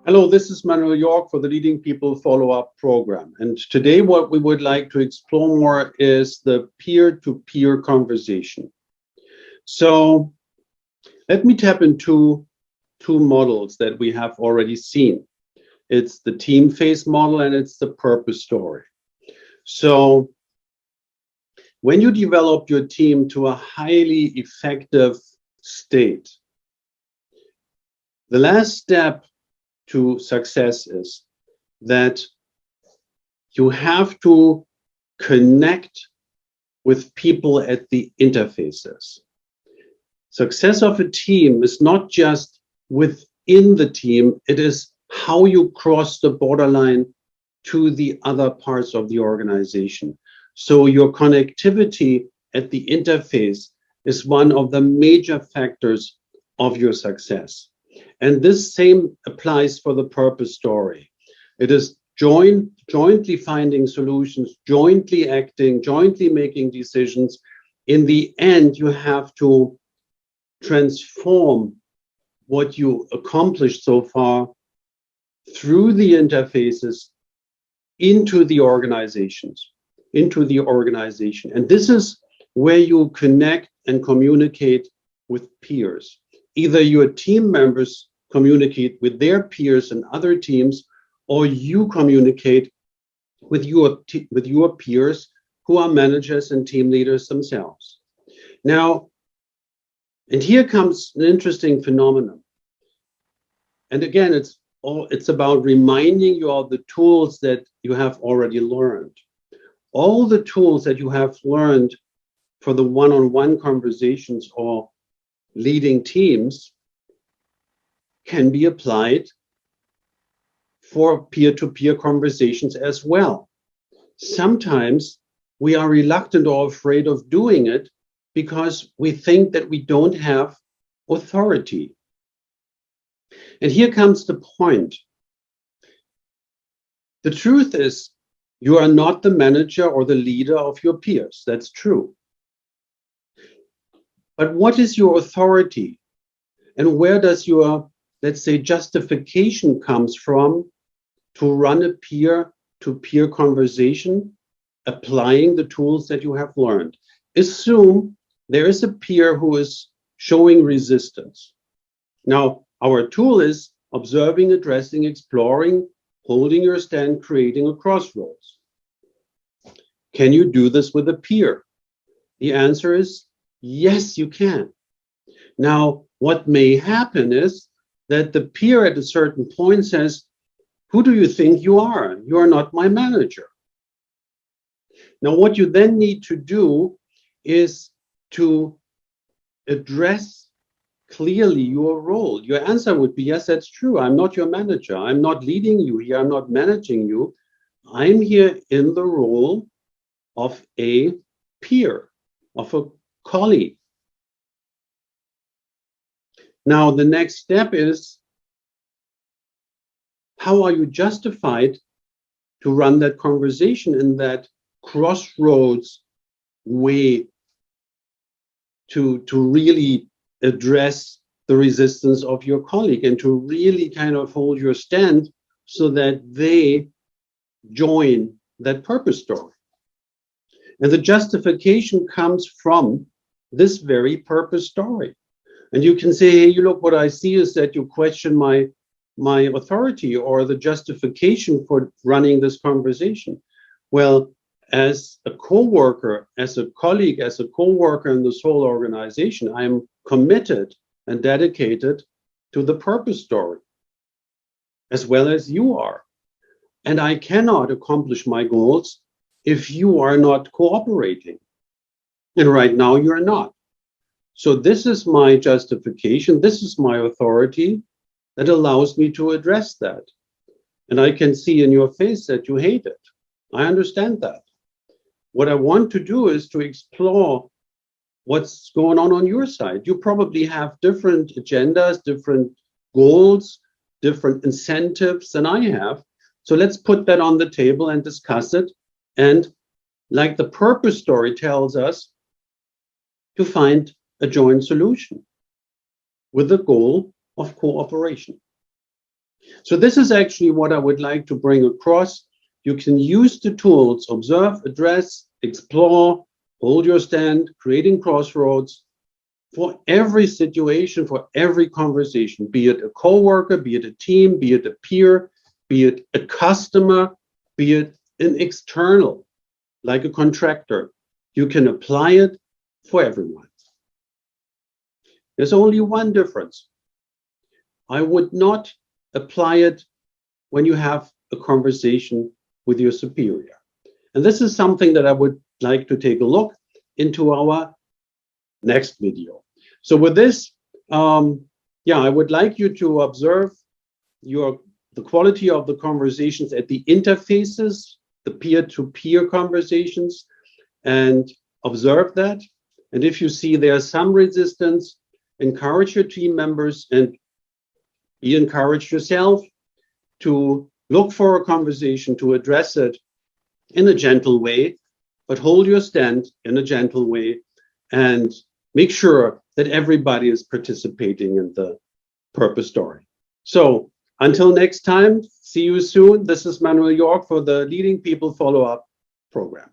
Hello, this is Manuel York for the Leading People Follow-Up Program. And today what we would like to explore more is the peer-to-peer conversation. So let me tap into two models that we have already seen. It's the team phase model and it's the purpose story. So when you develop your team to a highly effective state, the last step to success is that you have to connect with people at the interfaces. Success of a team is not just within the team, it is how you cross the borderline to the other parts of the organization. So your connectivity at the interface is one of the major factors of your success. And this same applies for the purpose story. It is jointly finding solutions, jointly acting, jointly making decisions. In the end, you have to transform what you accomplished so far through the interfaces into the organizations, And this is where you connect and communicate with peers. Either your team members communicate with their peers and other teams, or you communicate with your peers who are managers and team leaders themselves. Now, and here comes an interesting phenomenon. And again, it's about reminding you of the tools that you have already learned. All the tools that you have learned for the one-on-one conversations or leading teams can be applied for peer-to-peer conversations as well. Sometimes we are reluctant or afraid of doing it because we think that we don't have authority. And here comes the point. The truth is, you are not the manager or the leader of your peers. That's true. But what is your authority? And where does your, let's say, justification comes from to run a peer-to-peer conversation, applying the tools that you have learned? Assume there is a peer who is showing resistance. Now, our tool is observing, addressing, exploring, holding your stand, creating a crossroads. Can you do this with a peer? The answer is yes, you can. Now, what may happen is that the peer at a certain point says, who do you think you are? You are not my manager. Now, what you then need to do is to address clearly your role. Your answer would be, yes, that's true. I'm not your manager. I'm not leading you here. I'm not managing you. I'm here in the role of a peer, of a colleague. Now, the next step is, how are you justified to run that conversation in that crossroads way to really address the resistance of your colleague and to really kind of hold your stand so that they join that purpose story? And the justification comes from this very purpose story. And you can say, hey, you look, what I see is that you question my authority or the justification for running this conversation. Well, as a co-worker, as a colleague, as a co-worker in this whole organization, I am committed and dedicated to the purpose story, as well as you are. And I cannot accomplish my goals if you are not cooperating. And right now you're not. So this is my justification. This is my authority that allows me to address that. And I can see in your face that you hate it. I understand that. What I want to do is to explore what's going on your side. You probably have different agendas, different goals, different incentives than I have. So let's put that on the table and discuss it. And like the purpose story tells us, to find a joint solution with the goal of cooperation. So this is actually what I would like to bring across. You can use the tools, observe, address, explore, hold your stand, creating crossroads for every situation, for every conversation, be it a coworker, be it a team, be it a peer, be it a customer, be it an external, like a contractor. You can apply it for everyone. There's only one difference. I would not apply it when you have a conversation with your superior. And this is something that I would like to take a look into our next video. So with this, I would like you to observe the quality of the conversations at the interfaces, the peer-to-peer conversations, and observe that. And if you see there's some resistance, encourage your team members and be encouraged yourself to look for a conversation, to address it in a gentle way, but hold your stand in a gentle way and make sure that everybody is participating in the purpose story. So until next time, see you soon. This is Manuel York for the Leading People Follow-Up program.